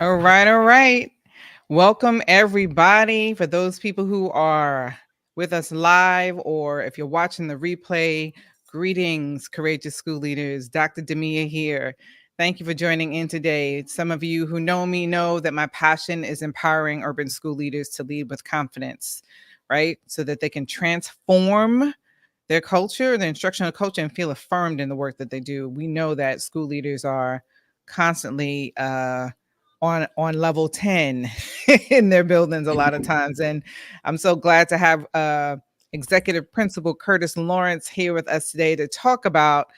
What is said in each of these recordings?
All right, all right. Welcome, everybody. For those people who are with us live, or if you're watching the replay, greetings, courageous school leaders. Dr. Demia here. Thank you for joining in today. Some of you who know me know that my passion is empowering urban school leaders to lead with confidence, right? So that they can transform their culture, their instructional culture, and feel affirmed in the work that they do. We know that school leaders are constantly on level 10 in their buildings a lot of times. And I'm so glad to have executive principal Curtis Lawrence here with us today to talk about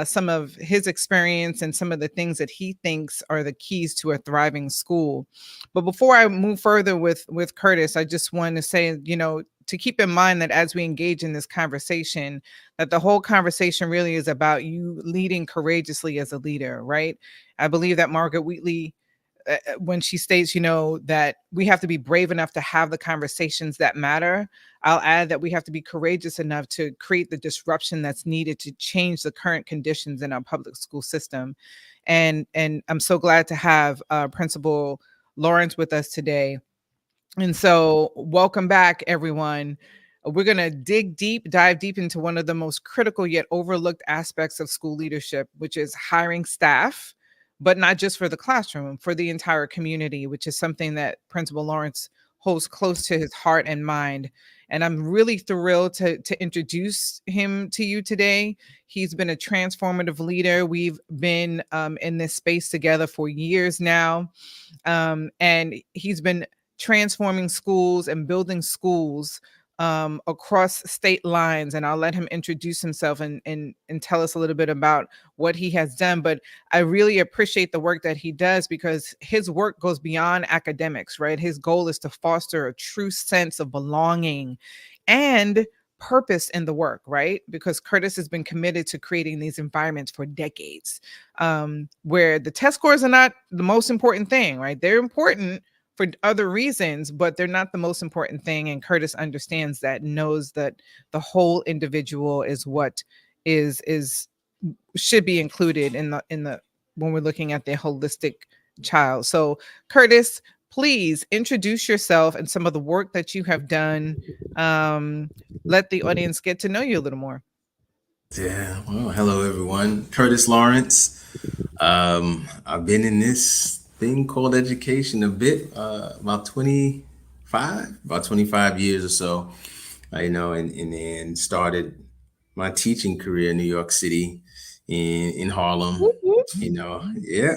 some of his experience and some of the things that he thinks are the keys to a thriving school. But before I move further with Curtis, I just want to say, to keep in mind that as we engage in this conversation, that the whole conversation really is about you leading courageously as a leader, right? I believe that Margaret Wheatley, when she states, that we have to be brave enough to have the conversations that matter, I'll add that we have to be courageous enough to create the disruption that's needed to change the current conditions in our public school system. And I'm so glad to have Principal Lawrence with us today. And so, welcome back, everyone. We're going to dive deep into one of the most critical yet overlooked aspects of school leadership, which is hiring staff, but not just for the classroom, for the entire community, which is something that Principal Lawrence holds close to his heart and mind. And I'm really thrilled to introduce him to you today. He's been a transformative leader. We've been in this space together for years now. And he's been transforming schools and building schools across state lines. And I'll let him introduce himself and tell us a little bit about what he has done. But I really appreciate the work that he does because his work goes beyond academics, right? His goal is to foster a true sense of belonging and purpose in the work, right? Because Curtis has been committed to creating these environments for decades, where the test scores are not the most important thing, right? They're important for other reasons, but they're not the most important thing. And Curtis understands that, knows that the whole individual is what is should be included in the when we're looking at the holistic child. So Curtis, please introduce yourself and some of the work that you have done. Let the audience get to know you a little more. Yeah, well, hello everyone. Curtis Lawrence. I've been in this thing called education a bit, about 25 years or so, and started my teaching career in New York City, in Harlem. Whoop, whoop. Yeah.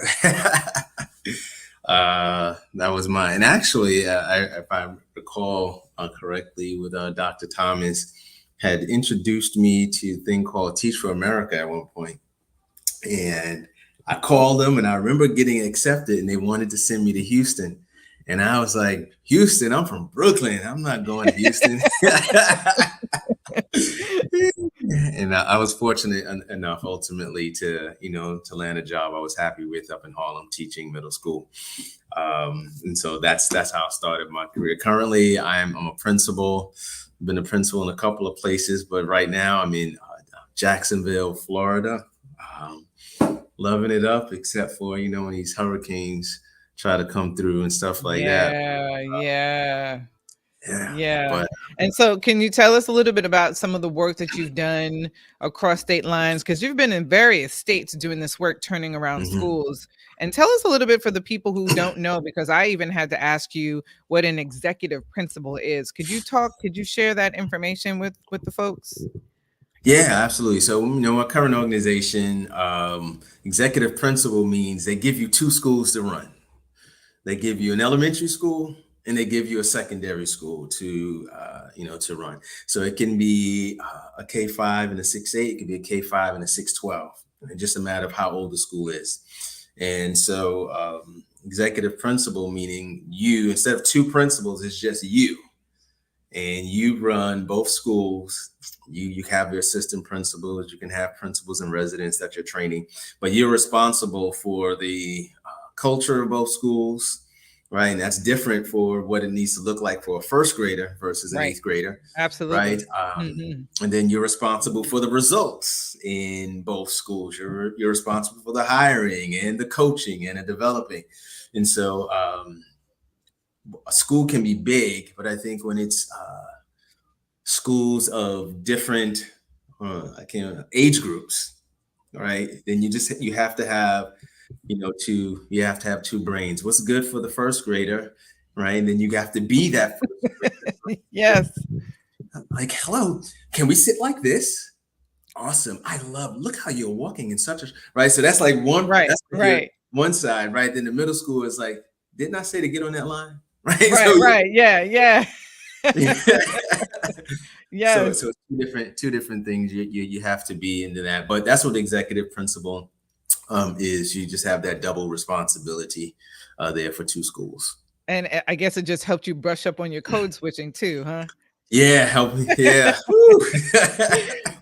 That was mine. And actually, if I recall correctly, with Dr. Thomas, had introduced me to a thing called Teach for America at one point. And I called them and I remember getting accepted and they wanted to send me to Houston. And I was like, Houston, I'm from Brooklyn. I'm not going to Houston. And I was fortunate enough ultimately to land a job I was happy with up in Harlem teaching middle school. And so that's how I started my career. Currently, I'm a principal. I've been a principal in a couple of places, but right now I'm in Jacksonville, Florida. Um, Loving it up, except for when these hurricanes try to come through and stuff like that. Yeah, yeah. Yeah, Yeah. but And so can you tell us a little bit about some of the work that you've done across state lines? Because you've been in various states doing this work, turning around mhm. schools. And tell us a little bit for the people who don't know, because I even had to ask you what an executive principal is. Could you share that information with the folks? Yeah, absolutely. So, my current organization, executive principal means they give you two schools to run. They give you an elementary school and they give you a secondary school to run. So it can be a K-5 and a 6-8. It could be a K-5 and a 6-12. It's just a matter of how old the school is. And so executive principal, meaning you, instead of two principals, it's just you. And you run both schools. You have your assistant principals. You can have principals and residents that you're training, but you're responsible for the culture of both schools, right? And that's different for what it needs to look like for a first grader versus an Right. eighth grader, right? Absolutely. Hmm. And then you're responsible for the results in both schools. You're responsible for the hiring and the coaching and the developing. And so a school can be big, but I think when it's schools of different I can't age groups, right? Then you have to have you have to have two brains. What's good for the first grader, right? And then you have to be that first grader. Yes. Like, hello, can we sit like this? Awesome. Look how you're walking in such a right. So that's like Right. that's like your Right. one side, right? Then the middle school is like, didn't I say to get on that line? Right. Right. So Right. Yeah. Yeah. so Yes. it's two different things you have to be into that. But that's what the executive principal is. You just have that double responsibility there for two schools. And I guess it just helped you brush up on your code switching too, huh? Yeah, help me. Yeah. Woo.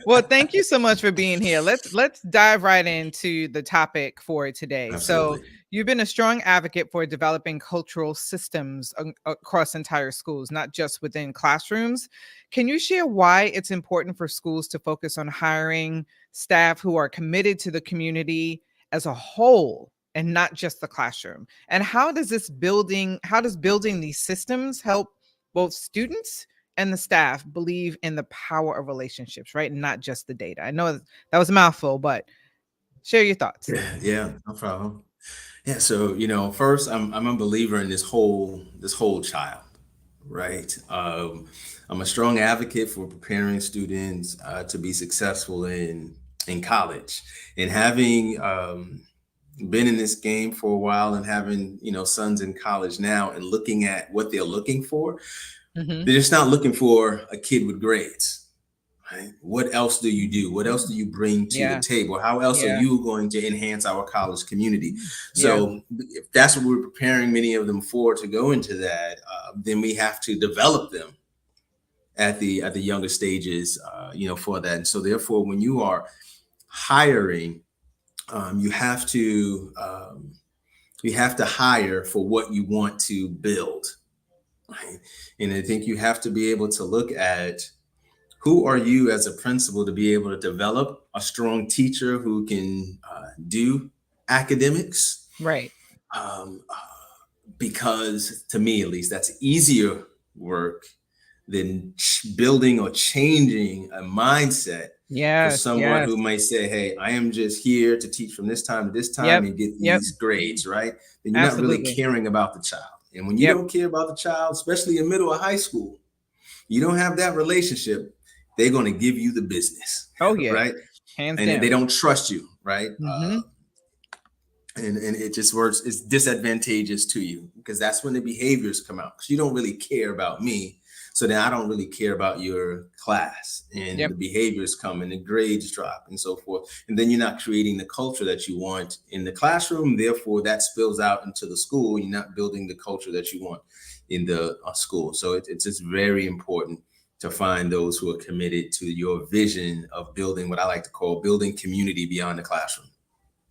Well, thank you so much for being here. Let's dive right into the topic for today. So, Absolutely. you've been a strong advocate for developing cultural systems across entire schools, not just within classrooms. Can you share why it's important for schools to focus on hiring staff who are committed to the community as a whole and not just the classroom? And how does building these systems help both students and the staff believe in the power of relationships, right? Not just the data. I know that was a mouthful, but share your thoughts. Yeah, no problem. Yeah, so first, I'm a believer in this whole child, right? I'm a strong advocate for preparing students to be successful in college, and having been in this game for a while, and having sons in college now, and looking at what they're looking for. Hmm. They're just not looking for a kid with grades, right? What else do you do? What else do you bring to the Yeah. table? How else are Yeah. you going to enhance our college community? Yeah. So if that's what we're preparing many of them for, to go into that, then we have to develop them at the younger stages, for that. And so therefore, when you are hiring, you have to hire for what you want to build. Right. And I think you have to be able to look at who are you as a principal to be able to develop a strong teacher who can do academics. Right. Um, uh, because to me, at least, that's easier work than building or changing a mindset for Yes. someone Yes. who might say, hey, I am just here to teach from this time to this time Yep. and get Yep. these grades, right? Then you're not really Absolutely. caring about the child. And when you Yep. don't care about the child, especially in middle or high school, you don't have that relationship, they're going to give you the business, Oh yeah. right? Hands And they down. don't trust you, right? Hmm. And it just works. It's disadvantageous to you, because that's when the behaviors come out. Because you don't really care about me, so then I don't really care about your class, and Yep. the behaviors come and the grades drop and so forth. And then you're not creating the culture that you want in the classroom. Therefore, that spills out into the school. You're not building the culture that you want in the school. So it's just very important to find those who are committed to your vision of building what I like to call building community beyond the classroom.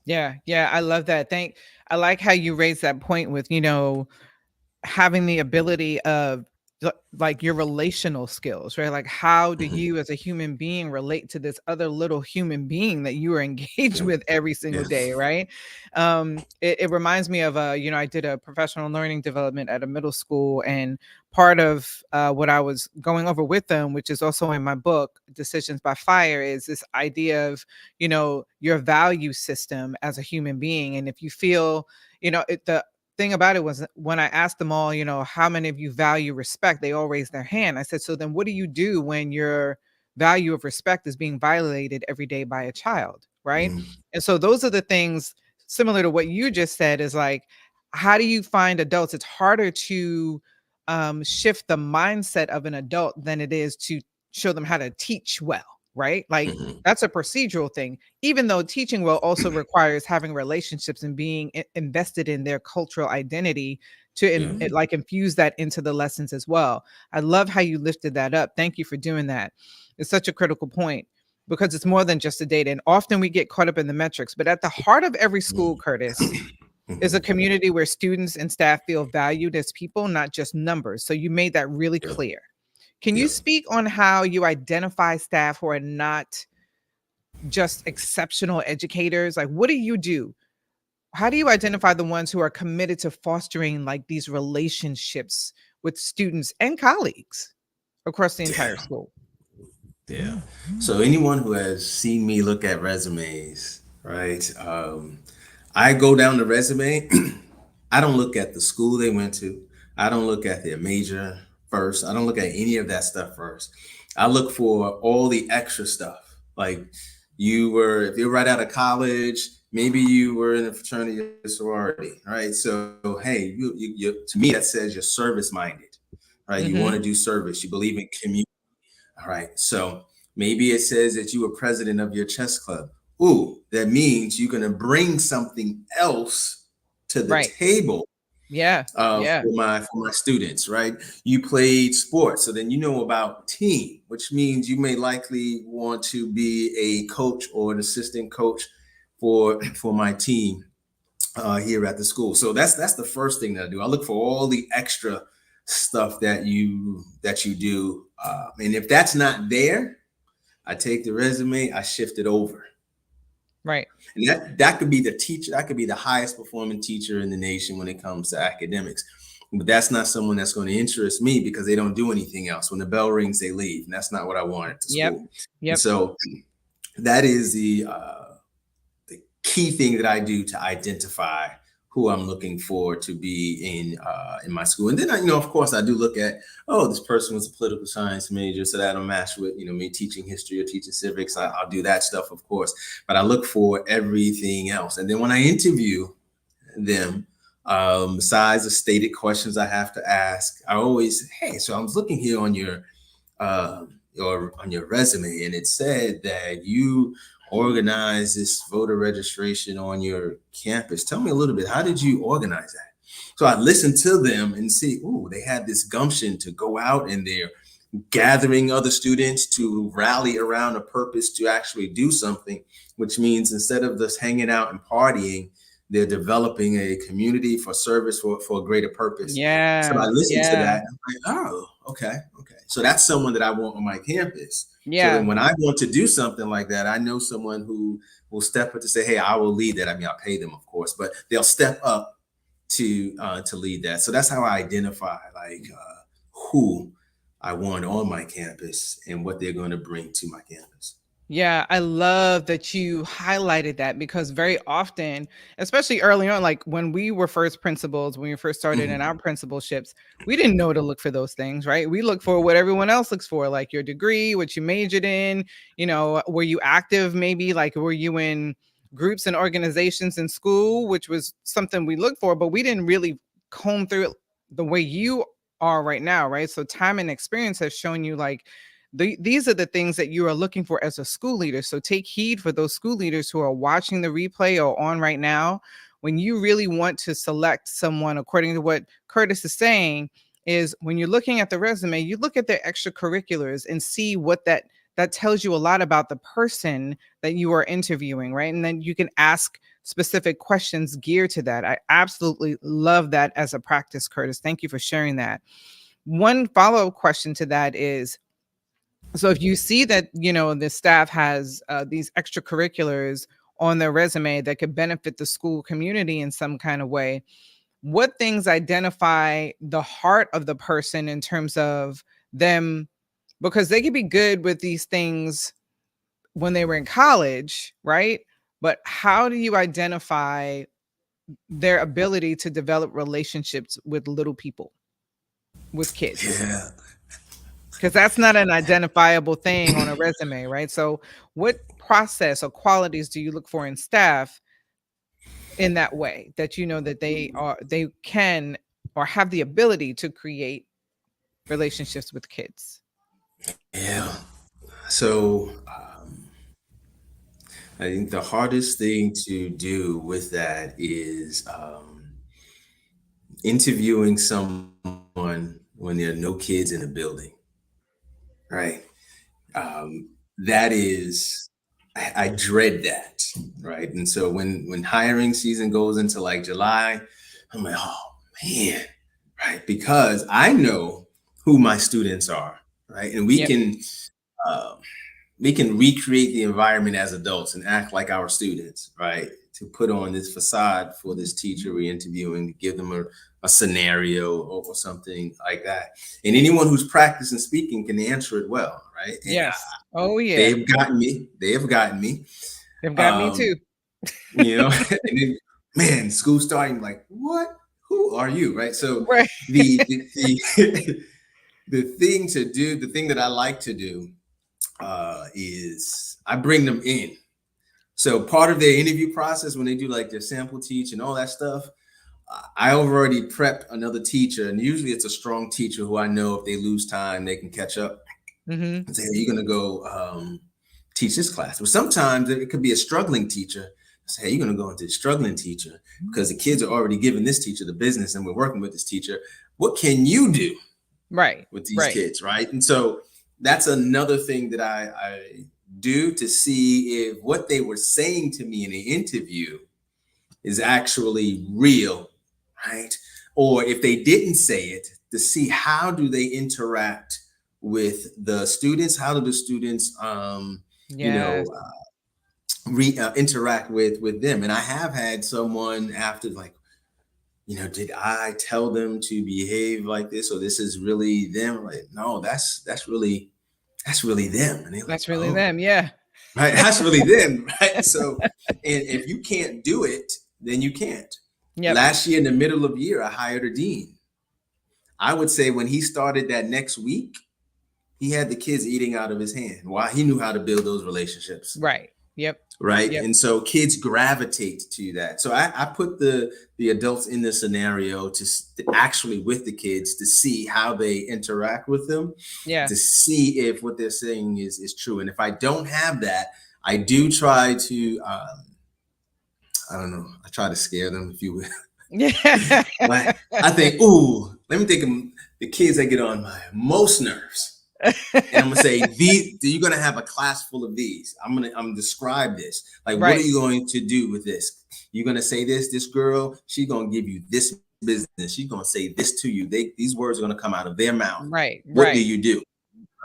Yeah. Yeah. I love that. I like how you raised that point with, having the ability of like your relational skills, right? Like, how do Mhm. you as a human being relate to this other little human being that you are engaged Yeah. with every single Yeah. day, right? It reminds me of I did a professional learning development at a middle school, and part of what I was going over with them, which is also in my book Decisions by Fire, is this idea of your value system as a human being. And if you feel the thing about it was, when I asked them all, how many of you value respect, they all raised their hand. I said, so then what do you do when your value of respect is being violated every day by a child? Right. Mhm. And so those are the things similar to what you just said, is like, how do you find adults? It's harder to shift the mindset of an adult than it is to show them how to teach well. Right. Like, Mhm. that's a procedural thing, even though teaching well also requires having relationships and being invested in their cultural identity to Yeah. like infuse that into the lessons as well. I love how you lifted that up. Thank you for doing that. It's such a critical point, because it's more than just the data. And often we get caught up in the metrics, but at the heart of every school, Mhm. Curtis, is a Mhm. community where students and staff feel valued as people, not just numbers. So you made that really Yeah. clear. Can you Yeah. speak on how you identify staff who are not just exceptional educators? Like, what do you do? How do you identify the ones who are committed to fostering like these relationships with students and colleagues across the entire Yeah. school? Yeah. So anyone who has seen me look at resumes, right? I go down the resume. I don't look at the school they went to. I don't look at their major first. I don't look at any of that stuff first. I look for all the extra stuff. Like if you're right out of college, maybe you were in a fraternity or sorority, right? So, hey, to me, that says you're service minded, right? You want Mhm. to do service. You believe in community. All right. So maybe it says that you were president of your chess club. Ooh, that means you're going to bring something else to the Right. table Yeah. Yeah. for my students, right? You played sports, so then you know about team, which means you may likely want to be a coach or an assistant coach for my team here at the school. So that's the first thing that I do. I look for all the extra stuff that you do, and if that's not there, I take the resume, I shift it over, Right. and that could be the teacher, that could be the highest performing teacher in the nation when it comes to academics. But that's not someone that's going to interest me because they don't do anything else. When the bell rings, they leave, and that's not what I want at the Yep. school. And Yep. so that is the key thing that I do to identify who I'm looking for to be in my school. And then of course, I do look at, oh, this person was a political science major, so that'll match with me teaching history or teaching civics. I'll do that stuff, of course, but I look for everything else. And then when I interview them, besides the stated questions I have to ask, I always, hey, so I was looking here on your resume, and it said that you organized this voter registration on your campus. Tell me a little bit. How did you organize that? So I listened to them and see, oh, they had this gumption to go out and they're gathering other students to rally around a purpose to actually do something, which means instead of just hanging out and partying, they're developing a community for service for a greater purpose. So I Yeah. listened to Yeah. that. I'm like, oh, okay, okay. So that's someone that I want on my campus. So then Yeah. when I want to do something like that, I know someone who will step up to say, hey, I will lead that. I mean, I'll pay them, of course, but they'll step up to lead that. So that's how I identify like who I want on my campus and what they're going to bring to my campus. Yeah, I love that you highlighted that because very often, especially early on, like when we were first principals, when we first started in our Mhm. principalships, we didn't know to look for those things, right? We look for what everyone else looks for, like your degree, what you majored in, were you active maybe? Like, were you in groups and organizations in school, which was something we looked for, but we didn't really comb through it the way you are right now, right? So time and experience have shown you like these are the things that you are looking for as a school leader. So take heed for those school leaders who are watching the replay or on right now. When you really want to select someone, according to what Curtis is saying, is when you're looking at the resume, you look at their extracurriculars and see what that tells you a lot about the person that you are interviewing, right? And then you can ask specific questions geared to that. I absolutely love that as a practice, Curtis. Thank you for sharing that. One follow-up question to that is, so if you see that, the staff has these extracurriculars on their resume that could benefit the school community in some kind of way, what things identify the heart of the person in terms of them? Because they could be good with these things when they were in college, right? But how do you identify their ability to develop relationships with little people, with kids? Yeah. Because that's not an identifiable thing on a resume, right? So what process or qualities do you look for in staff in that way that you know that they can or have the ability to create relationships with kids? Yeah. So I think the hardest thing to do with that is interviewing someone when there are no kids in the building, right? That is I dread that, right? And so when hiring season goes into like July, I'm like, oh man, right? Because I know who my students are, right? And Yep. uh, we can recreate the environment as adults and act like our students, right? To put on this facade for this teacher we're interviewing, to give them a scenario or something like that. And anyone who's practicing speaking can answer it well, right? And Yes. Oh yeah. they've gotten me. They have gotten me. They've got me Um, too. you know, and then, man, school starting, like, what? Who are you? Right. So Right. the the thing to do, the thing that I like to do is I bring them in. So part of their interview process when they do like their sample teach and all that stuff, I've already prepped another teacher, and usually it's a strong teacher who I know if they lose time, they can catch up Mm-hmm. and say, hey, you're going to go teach this class. But sometimes it could be a struggling teacher. Say, hey, you're going to go into the struggling teacher because the kids are already giving this teacher the business and we're working with this teacher. What can you do Right. with these Right. kids, right? And so that's another thing that I do to see if what they were saying to me in the interview is actually real, right? Or if they didn't say it, to see how do they interact with the students? How do the students, Yes. interact with them? And I have had someone after like, did I tell them to behave like this, or this is really them? Like, no, that's really them. And they're like, That's really oh, them. Yeah. right, that's really them, right? So, and if you can't do it, then you can't. Yep. Last year, in the middle of the year, I hired a dean. I would say when he started that next week, he had the kids eating out of his hand. Why? He knew how to build those relationships. Right. Yep. Right. Yep. And so kids gravitate to that. So I put the adults in the scenario to actually with the kids to see how they interact with them, Yeah. to see if what they're saying is true. And if I don't have that, I do try to, I don't know, I try to scare them, if you will. Yeah. Like, I think, ooh, let me think of the kids that get on my most nerves. And I'm gonna say, you're gonna have a class full of these. I'm gonna describe this. Like, Right. what are you going to do with this? You're gonna say this girl, she's gonna give you this business. She's gonna say this to you. These words are gonna come out of their mouth. Right. What do Right. you do?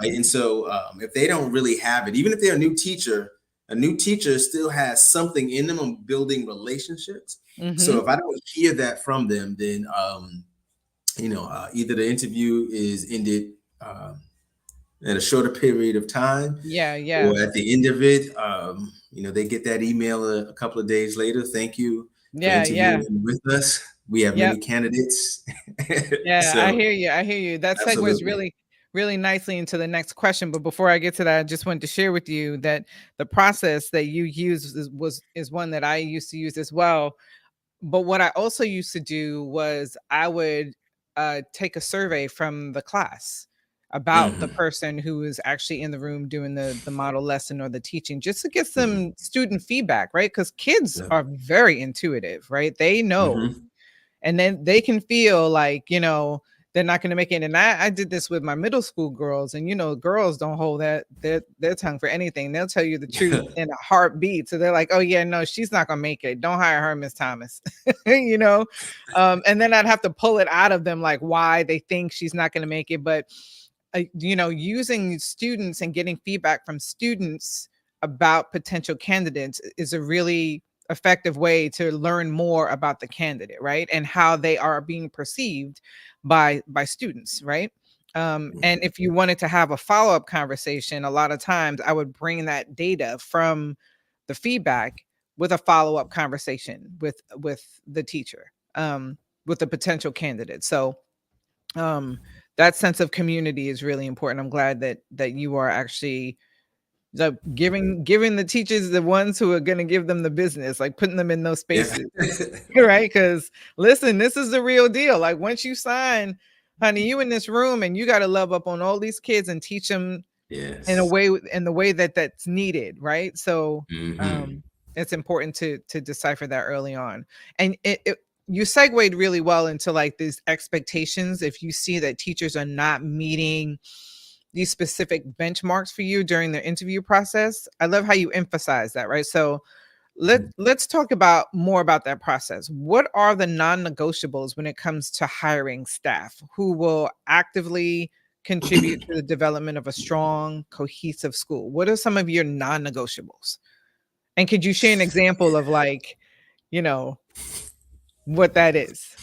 Right. And so if they don't really have it, even if they're a new teacher still has something in them on building relationships. Mm-hmm. So if I don't hear that from them, then either the interview is ended in a shorter period of time. Yeah. Yeah. Or at the end of it, they get that email a couple of days later. Thank you for Yeah. Yeah. interviewing with us. We have Yep. many candidates. Yeah. So, I hear you. I hear you. That segues absolutely. really, really nicely into the next question. But before I get to that, I just wanted to share with you that the process that you use is one that I used to use as well. But what I also used to do was I would take a survey from the class about the Mhm, person who is actually in the room doing the model lesson or the teaching, just to get mhm, some student feedback, right? Because kids yeah, are very intuitive, right? They know, mhm. and then they can feel like, they're not going to make it. And I did this with my middle school girls, and girls don't hold their tongue for anything. They'll tell you the truth in a heartbeat. So they're like, oh yeah, no, she's not gonna make it. Don't hire her, Miss Thomas. And then I'd have to pull it out of them, like why they think she's not gonna make it. But using students and getting feedback from students about potential candidates is a really effective way to learn more about the candidate, right? And how they are being perceived by students, right? And if you wanted to have a follow-up conversation, a lot of times I would bring that data from the feedback with a follow-up conversation with the teacher, with the potential candidate. So that sense of community is really important. I'm glad that you are actually giving the teachers, the ones who are going to give them the business, like putting them in those Yeah. spaces, right? Because listen, this is the real deal. Like once you sign, honey, you in this room and you got to love up on all these kids and teach them in Yes. the way that's needed, right? So Mhm. it's important to decipher that early on. And you segued really well into like these expectations. If you see that teachers are not meeting these specific benchmarks for you during the interview process. I love how you emphasize that, right? So let's talk about more about that process. What are the non-negotiables when it comes to hiring staff who will actively contribute to the development of a strong, cohesive school? What are some of your non-negotiables? And could you share an example of like, you know, what that is?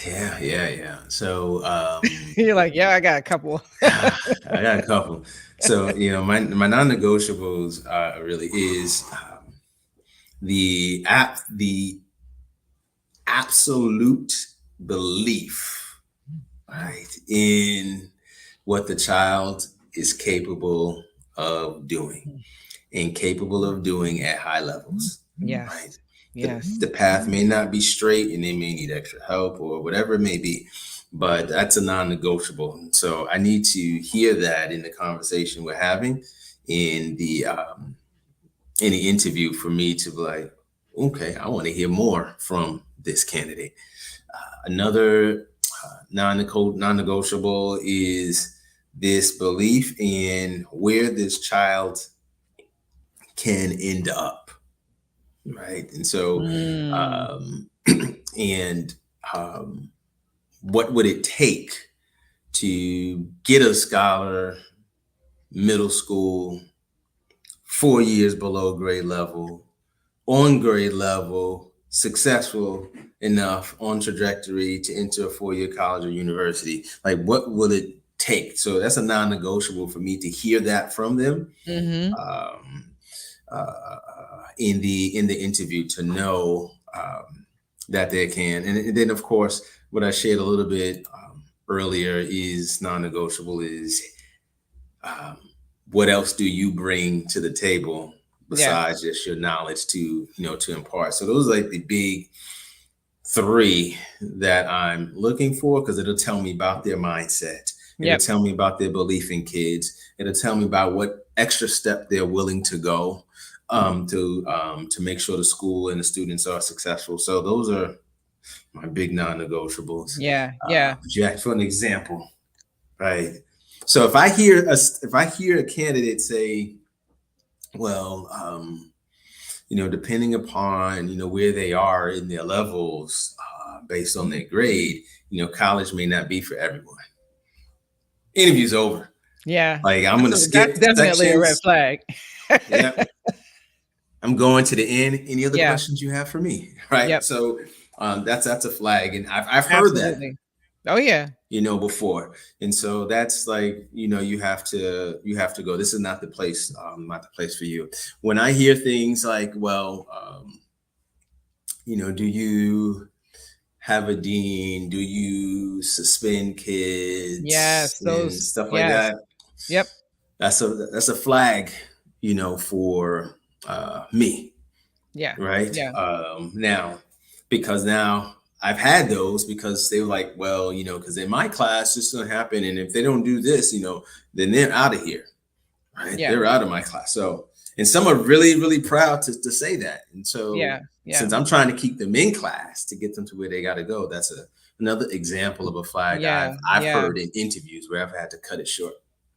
Yeah. So You're like, yeah, I got a couple. I got a couple. So my non-negotiables really is the absolute belief, right, in what the child is capable of doing and capable of doing at high levels, right? Yes. Yes. The path may not be straight and they may need extra help or whatever it may be, but that's a non-negotiable. So I need to hear that in the conversation we're having in the interview for me to be like, okay, I want to hear more from this candidate. Another non-negotiable is this belief in where this child can end up, right? And so, Mm. and what would it take to get a scholar middle school, 4 years below grade level, on grade level, successful enough on trajectory to enter a 4-year college or university? Like, what will it take? So that's a non-negotiable for me to hear that from them. Mm-hmm. In the interview, to know that they can. And then, of course, what I shared a little bit earlier is non-negotiable is what else do you bring to the table besides just your knowledge to impart. So those are like the big three that I'm looking for, because it'll tell me about their mindset. It'll tell me about their belief in kids. It'll tell me about what extra step they're willing to go to make sure the school and the students are successful. So those are my big non-negotiables. Yeah. Jack, for an example, right? So if I hear a candidate say, well, depending upon where they are in their levels, based on their grade, college may not be for everyone. Interview's over. Yeah. Like, I'm gonna skip that's definitely sections. a red flag. Yeah. I'm going to the end. Any other Yeah. questions you have for me? Right. Yep. So that's a flag. And I've heard that. Oh yeah. Before. And so that's like, you have to go. This is not the place for you. When I hear things like, well, do you have a dean? Do you suspend kids? Yes, and stuff like that. Yep. That's a flag, for me. Yeah. Right. Yeah. Now, because now I've had those, because they were like, well, because in my class this is gonna happen, and if they don't do this, then they're out of here. Right. Yeah. They're out of my class. So, and some are really, really proud to say that. And so since I'm trying to keep them in class to get them to where they got to go, that's another example of a flag I've heard in interviews where I've had to cut it short.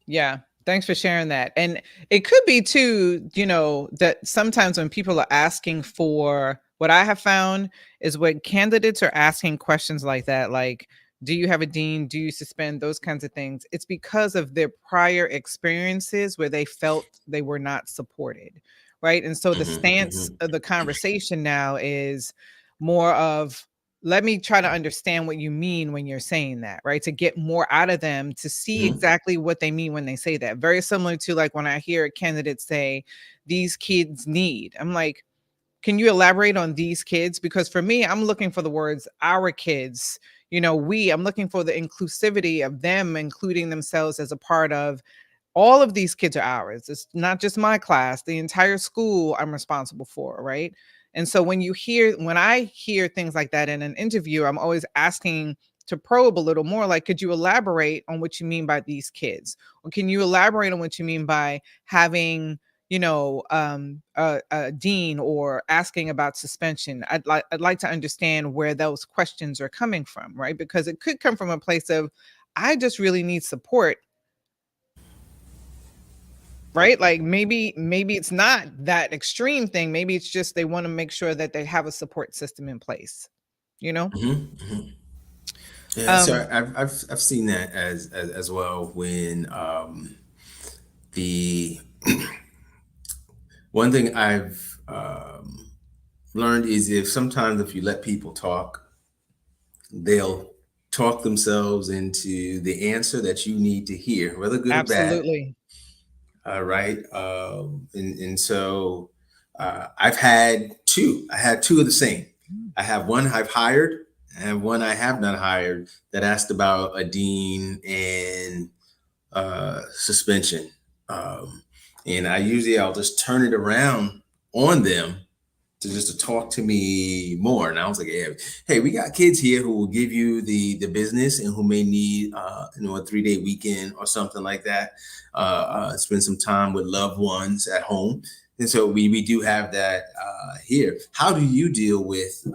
Yeah. Thanks for sharing that. And it could be too, that sometimes when people are asking for, what I have found is when candidates are asking questions like that, like, do you have a dean? Do you suspend? Those kinds of things. It's because of their prior experiences where they felt they were not supported. Right. And so the stance of the conversation now is more of, let me try to understand what you mean when you're saying that, right? To get more out of them, to see exactly what they mean when they say that. Very similar to like when I hear a candidate say, these kids need. I'm like, can you elaborate on these kids? Because for me, I'm looking for the words, our kids, I'm looking for the inclusivity of them, including themselves as a part of, all of these kids are ours. It's not just my class, the entire school I'm responsible for, right? And so when I hear things like that in an interview, I'm always asking to probe a little more, like, could you elaborate on what you mean by these kids? Or can you elaborate on what you mean by having, a dean, or asking about suspension? I'd like to understand where those questions are coming from, right? Because it could come from a place of, I just really need support right? Like maybe it's not that extreme thing. Maybe it's just they want to make sure that they have a support system in place, you know? Yeah, so Um, I've seen that as well when the one thing I've learned is if sometimes if you let people talk, they'll talk themselves into the answer that you need to hear, whether good or bad. Absolutely. Right. And so I've had two. I had two of the same. I have one I've hired and one I have not hired that asked about a dean and suspension. Um, and I'll just turn it around on them to talk to me more. And I was like, hey, we got kids here who will give you the business and who may need a 3-day weekend or something like that. Spend some time with loved ones at home. And so we do have that here. How do you deal with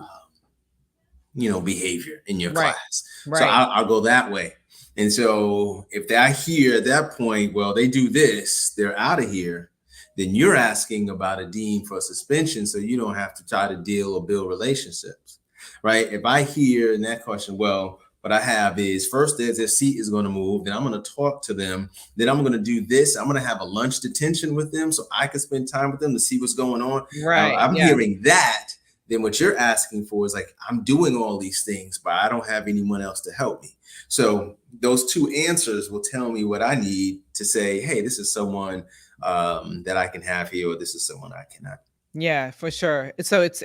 behavior in your Right. class? So Right. I'll go that way. And so if I hear at that point, well, they do this, they're out of here, then you're asking about a dean for a suspension so you don't have to try to deal or build relationships, right? If I hear in that question, well, what I have is first their seat is going to move, then I'm going to talk to them, then I'm going to do this. I'm going to have a lunch detention with them so I can spend time with them to see what's going on. Right. I'm Yeah. hearing that. Then what you're asking for is like, I'm doing all these things, but I don't have anyone else to help me. So those two answers will tell me what I need to say, hey, this is someone that I can have here, or this is someone I cannot. Yeah, for sure. So it's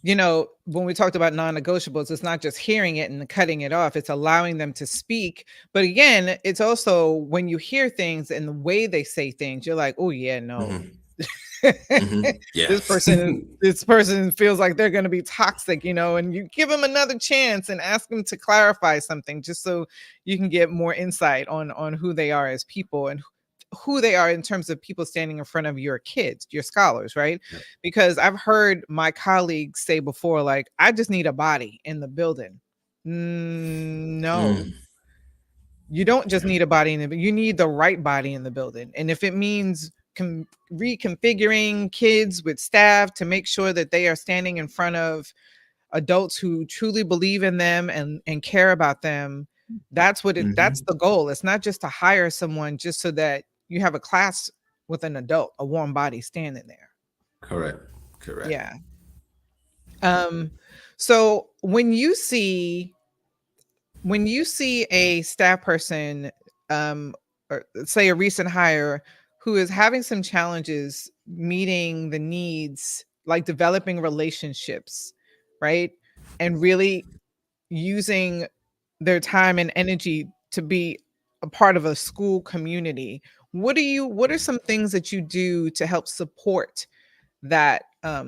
when we talked about non-negotiables, it's not just hearing it and cutting it off, it's allowing them to speak. But again, it's also when you hear things and the way they say things, you're like, oh yeah, no. Mm-hmm. Mm-hmm. Yeah. This person feels like they're going to be toxic, and you give them another chance and ask them to clarify something just so you can get more insight on who they are as people and who they are in terms of people standing in front of your kids, your scholars, right? Yep. Because I've heard my colleagues say before, like, I just need a body in the building. No, you don't just need a body in the, you need the right body in the building. And if it means reconfiguring kids with staff to make sure that they are standing in front of adults who truly believe in them and care about them, that's the goal. It's not just to hire someone just so that you have a class with an adult, a warm body standing there. Correct. Yeah. So when you see a staff person, or say a recent hire who is having some challenges meeting the needs, like developing relationships, right? And really using their time and energy to be a part of a school community. What are some things that you do to help support that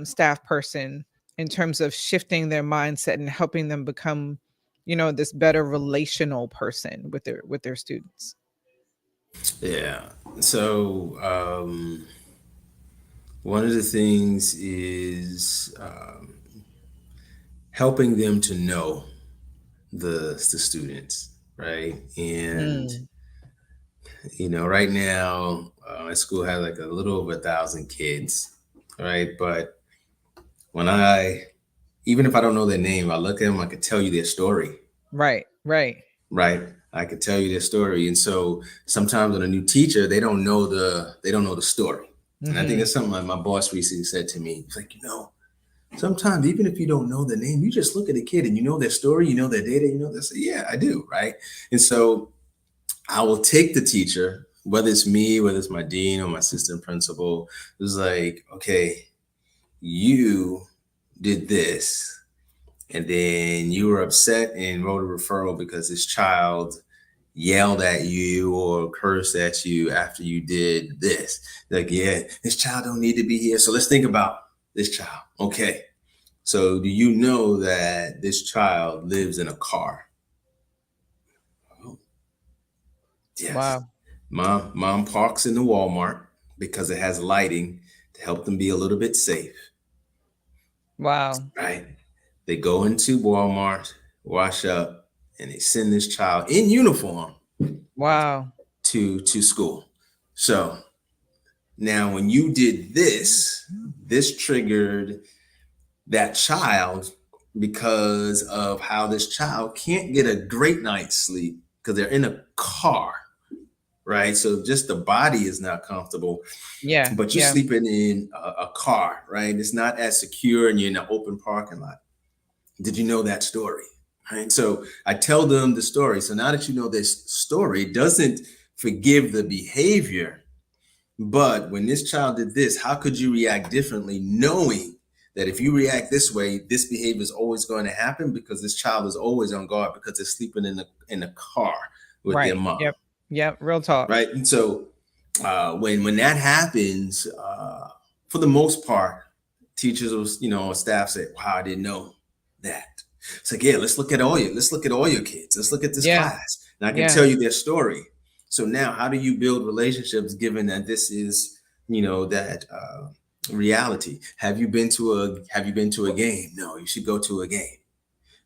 staff person in terms of shifting their mindset and helping them become, this better relational person with their students? Yeah. So one of the things is helping them to know the students, right? And Mm, right now my school has like a little over 1,000 kids, right? But when even if I don't know their name, I look at them, I could tell you their story, right, right. right? I could tell you their story. And so sometimes with a new teacher, they don't know the story. And I think Mhm. that's something like my boss recently said to me. He's like, sometimes even if you don't know the name, you just look at a kid and you know their story, you know their data, you know this. Yeah, I do, right? And so I will take the teacher, whether it's me, whether it's my dean or my assistant principal. It's like, okay, you did this, and then you were upset and wrote a referral because this child yelled at you or cursed at you after you did this. Like, yeah, this child don't need to be here. So let's think about this child. Okay. So do you know that this child lives in a car? Oh, yes. Wow. Mom parks in the Walmart because it has lighting to help them be a little bit safe, Wow. right? They go into Walmart, wash up, and they send this child in uniform Wow. to school. So Now, when you did this triggered that child because of how this child can't get a great night's sleep because they're in a car, right? So just the body is not comfortable, Yeah. but you're Yeah. sleeping in a car, right? It's not as secure and you're in an open parking lot. Did you know that story? Right. So I tell them the story. So now that you know this story, it doesn't forgive the behavior. But when this child did this, how could you react differently, knowing that if you react this way, this behavior is always going to happen because this child is always on guard because they're sleeping in the car with their Right. mom, Yep. Yep. Real talk. right? And so when that happens, for the most part, teachers will, or staff say, "Wow, I didn't know that." It's like, yeah, let's look at all your kids. Let's look at this Yeah. class, and I can Yeah. tell you their story. So now, how do you build relationships given that this is, that reality? Have you been to a game? No, you should go to a game,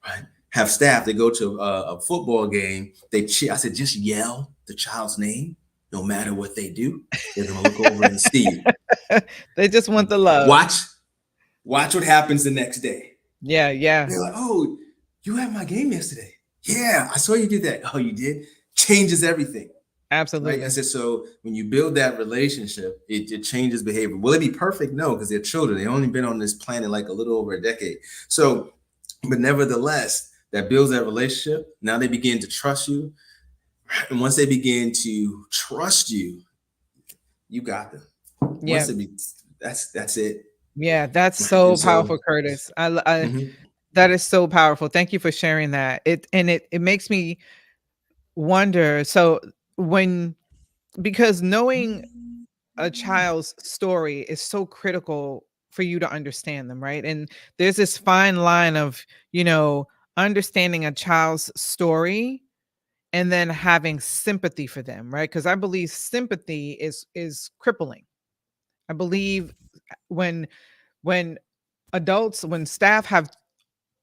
right? Have staff, they go to a football game, they cheer. I said, just yell the child's name, no matter what they do. They're gonna look over and see you. They just want the love. Watch what happens the next day. Yeah. Yeah. They're like, oh, you had my game yesterday. Yeah, I saw you did that. Oh, you did? Changes everything. Absolutely. Right? I said, so when you build that relationship, it changes behavior. Will it be perfect? No, because they're children. They've only been on this planet like a little over a decade. So, but nevertheless, that builds that relationship. Now they begin to trust you. And once they begin to trust you, you got them. Yeah. That's it. Yeah, that's so powerful, Curtis. That is so powerful. Thank you for sharing that. It makes me wonder. So because knowing a child's story is so critical for you to understand them, right? And there's this fine line of, understanding a child's story and then having sympathy for them, right? Because I believe sympathy is crippling. I believe when staff have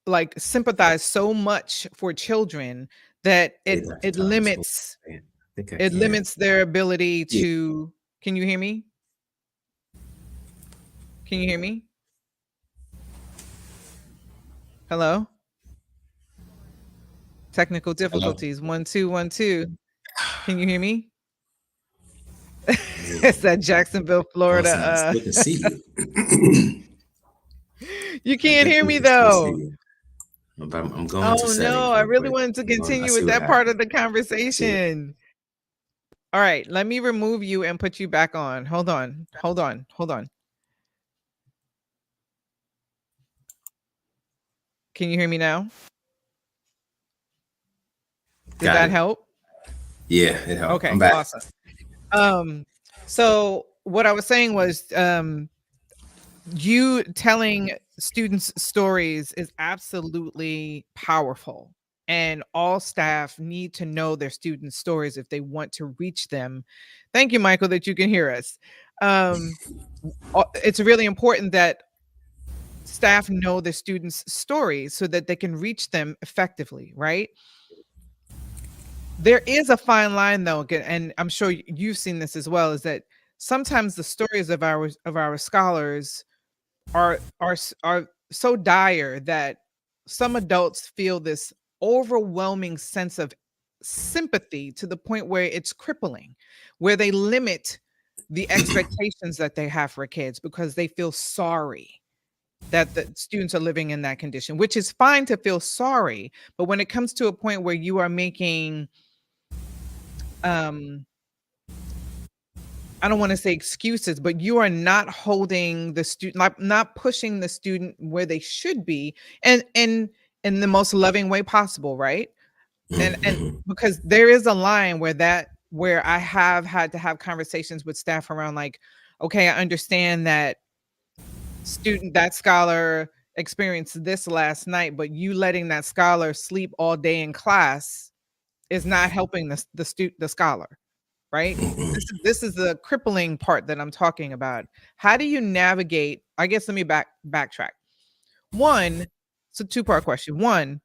like sympathized so much for children that it limits their ability to. Can you hear me? Can you hear me? Hello? Technical difficulties. Hello? 1 2 1 2. Can you hear me? It's that Jacksonville, Florida. I still can see you. You can't hear me though. I'm going to settings. No, I really wanted to continue with that part of the conversation. All right, let me remove you and put you back on. Hold on. Can you hear me now? Did that help? Yeah, it helped. Okay, I'm back. Awesome. So what I was saying was, you telling students stories is absolutely powerful, and all staff need to know their students' stories if they want to reach them. Thank you, Michael, that you can hear us. It's really important that staff know the students' stories so that they can reach them effectively, right? There is a fine line though, and I'm sure you've seen this as well, is that sometimes the stories of our scholars are so dire that some adults feel this overwhelming sense of sympathy to the point where it's crippling, where they limit the expectations that they have for kids because they feel sorry that the students are living in that condition, which is fine to feel sorry. But when it comes to a point where you are making, I don't want to say excuses, but you are not holding the student, not pushing the student where they should be, and in the most loving way possible, right? And because there is a line where I have had to have conversations with staff around like, okay, I understand that that scholar experienced this last night, but you letting that scholar sleep all day in class is not helping the scholar. Right? This is the crippling part that I'm talking about. How do you navigate? I guess let me backtrack. One, it's a two-part question. One,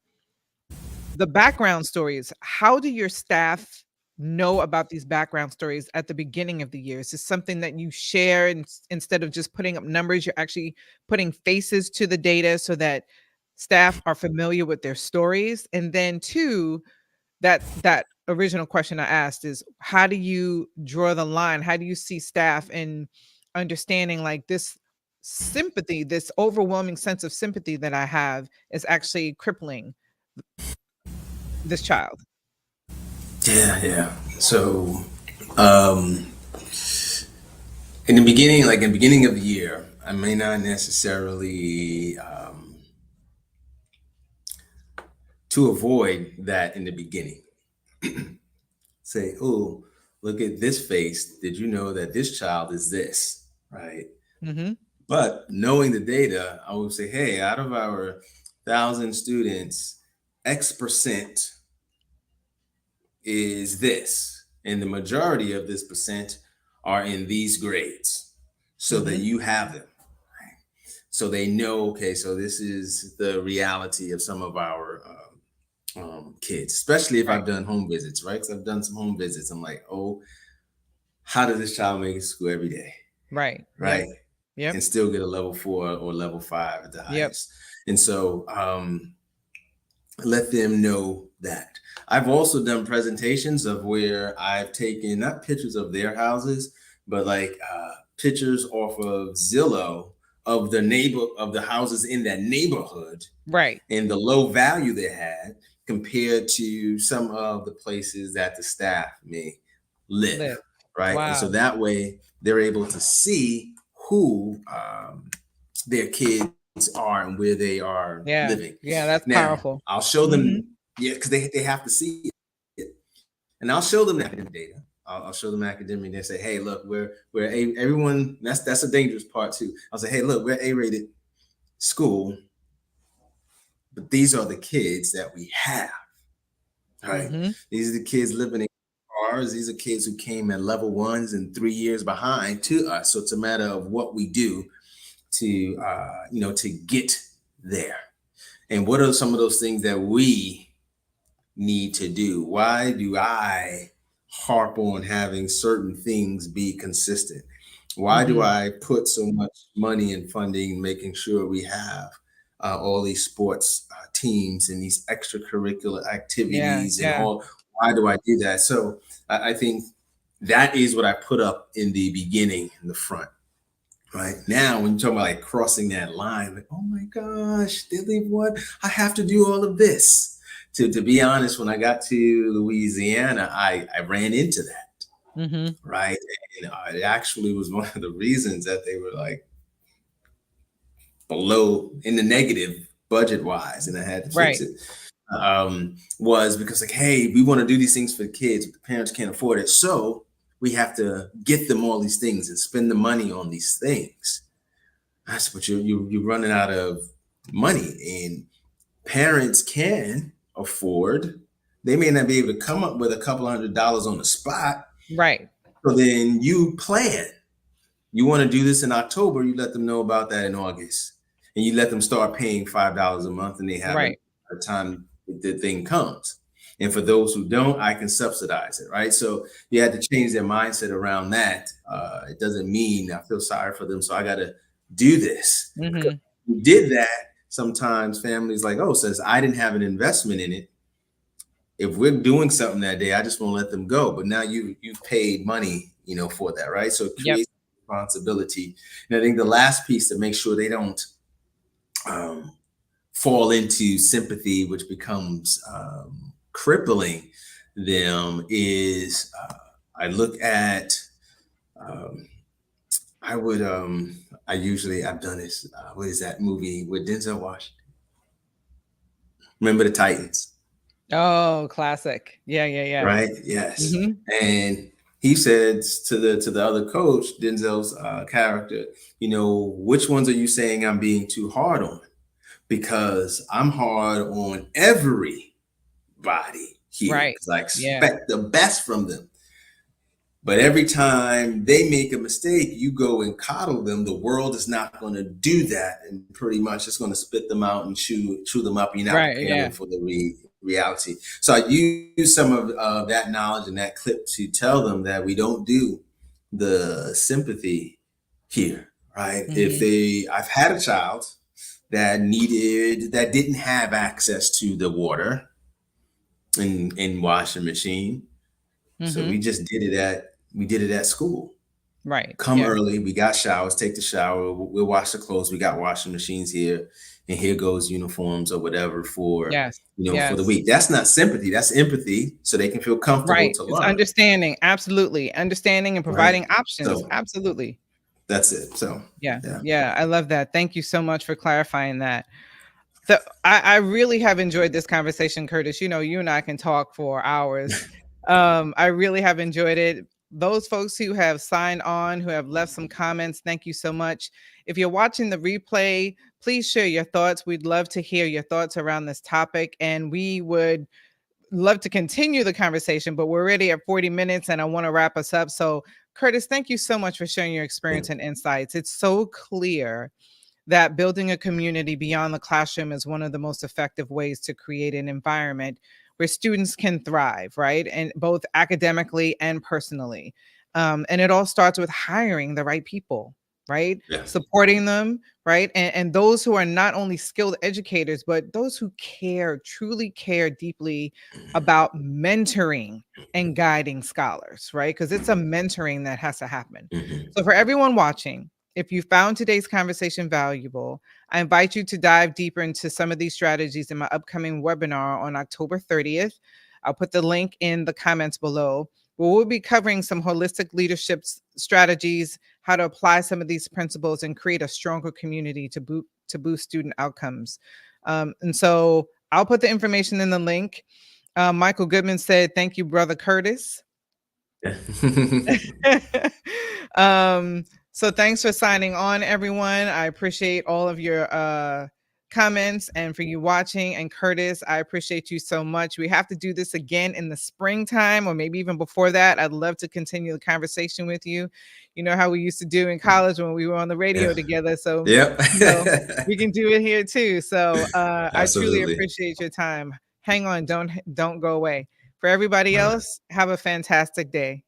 the background stories. How do your staff know about these background stories at the beginning of the year? Is this something that you share, and instead of just putting up numbers, you're actually putting faces to the data so that staff are familiar with their stories? And then two, that original question I asked is, how do you draw the line? How do you see staff in understanding like this sympathy, this overwhelming sense of sympathy that I have is actually crippling this child? Yeah. So, um, in the beginning, like in the beginning of the year, I may not necessarily, to avoid that in the beginning, say, oh, look at this face. Did you know that this child is this? Right. Mhm. But knowing the data, I would say, hey, out of our 1,000 students, X% is this, and the majority of this percent are in these grades, so that Mhm. you have them, right? So they know, okay, so this is the reality of some of our kids, especially if Right. I've done home visits, right? Because I've done some home visits. I'm like, oh, how does this child make it to school every day, Right. Yep. right? Yep. And still get a level 4 or level 5 at the Yep. highest. And so let them know that. I've also done presentations of where I've taken not pictures of their houses, but like pictures off of Zillow of the houses in that neighborhood Right. and the low value they had compared to some of the places that the staff may live, Live. right? And so Wow. that way they're able to see who their kids are and where they are Yeah. living. Yeah, that's Now, powerful. I'll show Mhm. them, yeah, because they have to see it. And I'll show them the academic data. I'll show them academic. They say, hey, look, we're everyone. That's a dangerous part too. I'll say, hey, look, we're A-rated school, but these are the kids that we have. Right? Mhm. These are the kids living in cars. These are kids who came at level ones and 3 years behind to us. So it's a matter of what we do to to get there. And what are some of those things that we need to do? Why do I harp on having certain things be consistent? Why do Mhm. I put so much money and funding making sure we have all these sports teams and these extracurricular Yeah. activities and Yeah. all? Why do I do that? So I think that is what I put up in the beginning in the front. Right now, when you talk about like crossing that line, like, oh my gosh, did they what? I have to do all of this. To be honest, when I got to Louisiana, I ran into that, Mhm. right? And it actually was one of the reasons that they were like below in the negative budget wise, and I had to fix Right. it. Was because like, hey, we want to do these things for the kids, but the parents can't afford it, so we have to get them all these things and spend the money on these things. That's what you're running out of money, and parents can afford. They may not be able to come up with a couple $100 on the spot. Right. So then you plan. You want to do this in October, you let them know about that in August, and you let them start paying $5 a month, and they have Right. a time the thing comes. And for those who don't, I can subsidize it, right? So you had to change their mindset around that. It doesn't mean I feel sorry for them, so I got to do this. Because Mhm. we did that. Sometimes families like, oh, since I didn't have an investment in it, if we're doing something that day, I just won't let them go. But now you've paid money, for that, right? So it Yep. creates responsibility. And I think the last piece to make sure they don't um, fall into sympathy, which becomes crippling them, is I look at um, I would I've done this. What is that movie with Denzel Washington? Remember the Titans? Oh, classic. Yeah, yeah, yeah. Right? Yes. Mhm. And he says to the other coach, Denzel's character, which ones are you saying I'm being too hard on? Because I'm hard on everybody here Right. because I Yeah. expect the best from them. But every time they make a mistake, you go and coddle them. The world is not going to do that, and pretty much it's going to spit them out and chew them up. You're not Right. preparing them Yeah. for the reality. So I use some of that knowledge and that clip to tell them that we don't do the sympathy here, right? I've had a child that didn't have access to the water in washing machine. So we did it at school. Right. Come early. We got showers, take the shower. We'll wash the clothes. We got washing machines here, and here goes uniforms or whatever for for the week. That's not sympathy. That's empathy, so they can feel comfortable to It's learn. understanding. Absolutely, understanding and providing options. So, absolutely. That's it. So yeah, I love that. Thank you so much for clarifying that. So I really have enjoyed this conversation, Curtis. You know, you and I can talk for hours. I really have enjoyed it. Those folks who have signed on, who have left some comments, thank you so much. If you're watching the replay, please share your thoughts. We'd love to hear your thoughts around this topic, and we would love to continue the conversation, but we're already at 40 minutes and I want to wrap us up. So Curtis, thank you so much for sharing your experience and insights. It's so clear that building a community beyond the classroom is one of the most effective ways to create an environment where students can thrive, right? And both academically and personally. And it all starts with hiring the right people, right? Supporting them, right? And those who are not only skilled educators, but those who truly care deeply about mentoring and guiding scholars, right? Because it's a mentoring that has to happen. So for everyone watching, if you found today's conversation valuable, I invite you to dive deeper into some of these strategies in my upcoming webinar on October 30th. I'll put the link in the comments below. We'll be covering some holistic leadership strategies, how to apply some of these principles and create a stronger community to boost student outcomes. And so I'll put the information in the link. Michael Goodman said, "Thank you, Brother Curtis." So thanks for signing on, everyone. I appreciate all of your comments and for you watching. And Curtis, I appreciate you so much. We have to do this again in the springtime or maybe even before that. I'd love to continue the conversation with you. You know how we used to do in college when we were on the radio together. So we can do it here too. So I truly appreciate your time. Hang on, don't go away. For everybody else, have a fantastic day.